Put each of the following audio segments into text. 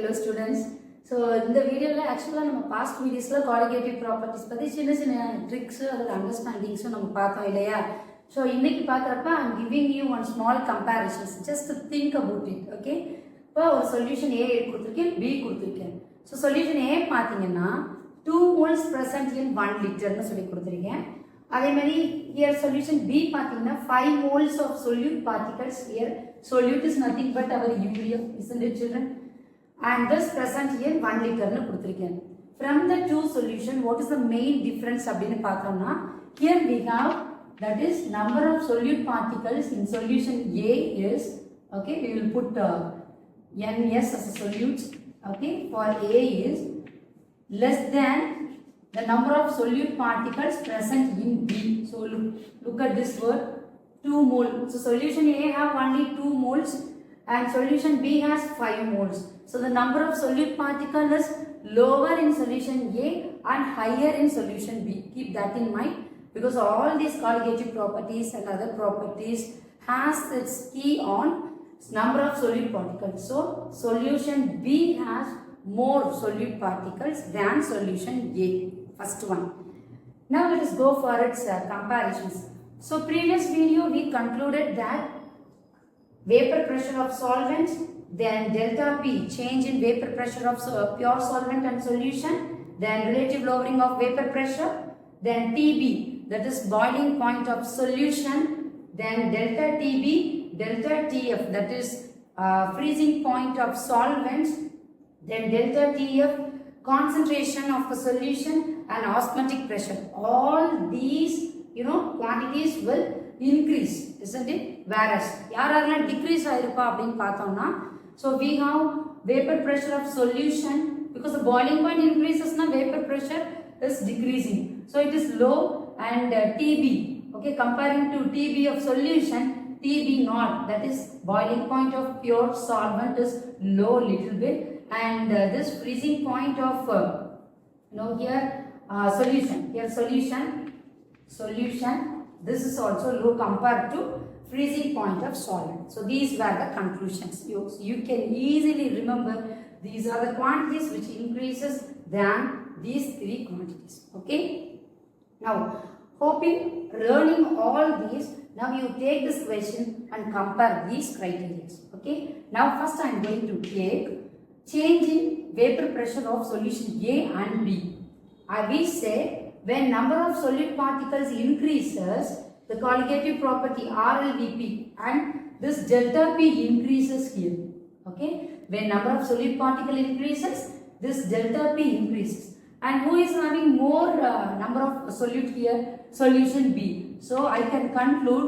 Hello students. So இந்த வீடியோல ஆக்சுவலா நம்ம பாஸ்ட் வீடியோஸ்ல colligative properties பத்தி சின்ன சின்ன ட்ரிக்ஸ் அதோட அண்டர்ஸ்டாண்டிங்ஸ் நம்ம பார்த்தோம் இல்லையா. So இன்னைக்கு பார்க்கறப்ப I'm giving you one small comparisons just to think about it. Okay. இப்போ ஒரு சொல்யூஷன் A கொடுத்திருக்கேன், B கொடுத்திருக்கேன். So சொல்யூஷன் A பாத்தீங்கன்னா 2 moles present in 1 liter னு சொல்லி கொடுத்திருக்கேன். அதே மாதிரி here solution B பாத்தீங்கன்னா 5 moles of solute particles here. Solute is nothing but our urea, isn't it children? And this present here 1 liter nu kuduthirken. From the two solution, what is the main difference அப்படினு பார்த்தோம்னா, here we have that is number of solute particles in solution A is, okay, we will put NS as a solute, okay, for A is less than the number of solute particles present in B. So look at this word 2 mole. So solution A have only 2 moles and solution B has 5 moles. So the number of solute particles is lower in solution A and higher in solution B. Keep that in mind because all these colligative properties and other properties has its key on number of solute particles. So solution B has more solute particles than solution A. First one. Now let us go for its comparisons. So previous video we concluded that vapor pressure of solvents, then delta P, change in vapor pressure of pure solvent and solution, then relative lowering of vapor pressure, then TB, that is boiling point of solution, then delta TB, delta TF, that is freezing point of solvents, then delta TF, concentration of the solution and osmotic pressure. All these, quantities will increase, isn't it? Whereas யாரெல்லாம் decrease ஆயிருப்பா அப்படினு பார்த்தோம்னா, so we have vapor pressure of solution because the boiling point increases na vapor pressure is decreasing, so it is low. And TB, okay, comparing to TB of solution, TB naught, that is boiling point of pure solvent, is low little bit, and this freezing point of here solution, this is also low compared to freezing point of solvent. So these were the conclusions. You can easily remember these are the quantities which increases than these three quantities. Okay. Now hoping learning all these, now you take this question and compare these criteria. Okay. Now first I am going to take change in vapor pressure of solution A and B. We say when number of solute particles increases, the colligative property RLVP and this delta P increases here. Okay, when number of solute particle increases, this delta P increases. And who is having more number of solute here? Solution B. So I can conclude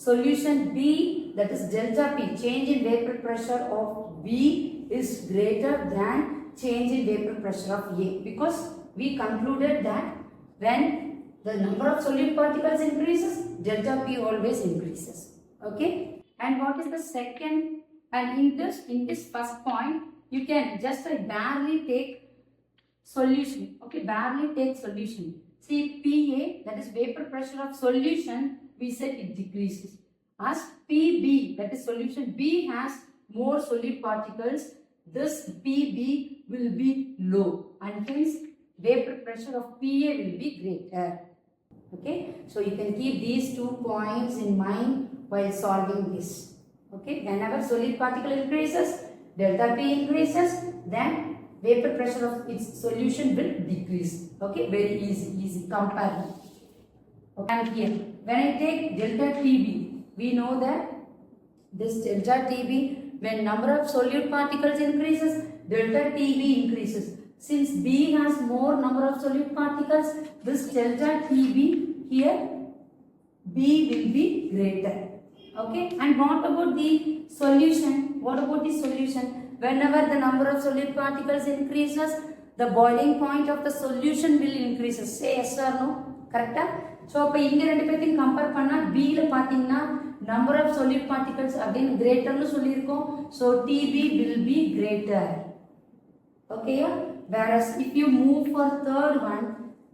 solution B, that is delta P, change in vapor pressure of B is greater than change in vapor pressure of A, because we concluded that when the number of solute particles increases, delta P always increases. Okay. And what is the second? And in this first point, you can just barely take solution. Okay, barely take solution. See PA, that is vapor pressure of solution, we said it decreases. As PB, that is solution B has more solute particles, this PB will be low and hence vapor pressure of PA will be greater. Okay, so you can keep these 2 points in mind while solving this. Okay, whenever solute particle increases, delta P increases, then vapor pressure of its solution will decrease. Okay, very easy compare. Okay, and here when I take delta TB, we know that this delta TB, when number of solute particles increases, delta TB increases. Since B has more number of solute particles, this delta TB here, B will be greater. Okay, and what about the solution? Whenever the number of solute particles increases, the boiling point of the solution will increase. Say yes or no? Correct? So அப்ப இங்க ரெண்டு பேத்தையும் compare பண்ணா B ல பாத்தீங்கன்னா number of solute particles again greater னு சொல்லிருக்கோம். So TB will be greater. Okay? Whereas if you move for third one,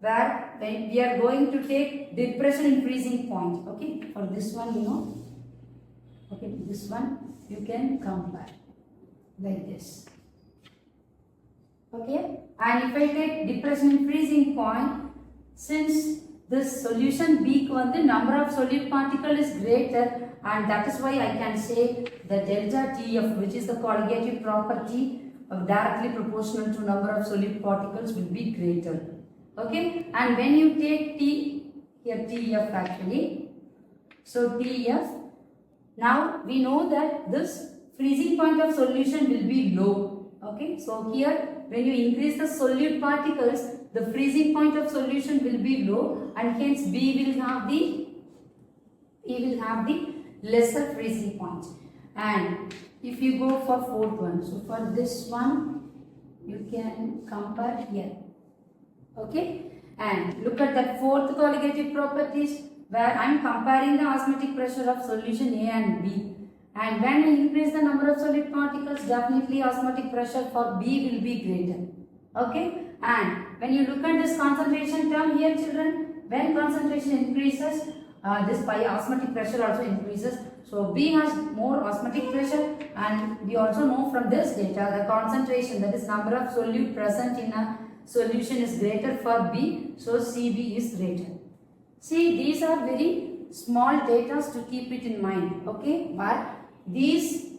where when we are going to take depression in freezing point. Okay, for this one okay, this one you can compare like this. Okay, and if I take depression in freezing point, since this solution B the number of solute particle is greater, and that is why I can say the delta TF, which is the colligative property directly proportional to number of solute particles, will be greater. Okay, and when you take T here, TF actually, so TF, now we know that this freezing point of solution will be low. Okay, so here when you increase the solute particles, the freezing point of solution will be low, and hence B will have the lesser freezing point. And if you go for fourth one, so for this one you can compare here. Okay, and look at that fourth colligative properties, where I am comparing the osmotic pressure of solution A and B. And when I increase the number of solute particles, definitely osmotic pressure for B will be greater. Okay, and when you look at this concentration term here, children, when concentration increases, this by osmotic pressure also increases. So B has more osmotic pressure, and we also know from this data the concentration, that is number of solute present in a solution, is greater for B. So Cb is greater. See, these are very small data to keep it in mind. Okay, but these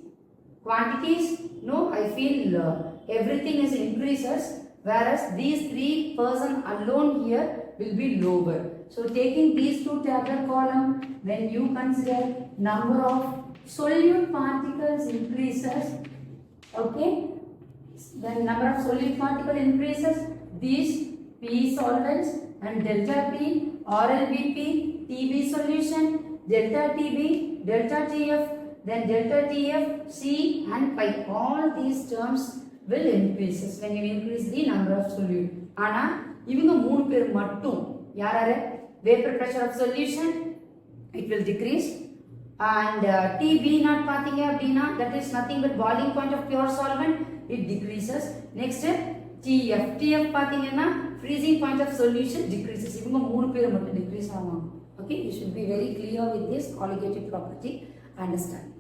quantities, no, I feel everything is increases, whereas these 3% alone here will be lower. So taking these two tabular column, when you consider number of solute particles increases, okay, when number of solute particle increases, these P solvents and delta P, RLBP, TB solution, delta TB, delta TF, then delta TF, C and pi, all these terms will increases when you increase the number of solute. Ana ivanga moonu per mattum yarare vapor pressure of solution, it will decrease, and TB not pathinga appadina, that is nothing but boiling point of pure solvent, it decreases. Next TF pathinga freezing point of solution decreases. Ivanga moonu per mattum decrease avum. Okay, you should be very clear with this colligative property. Understand.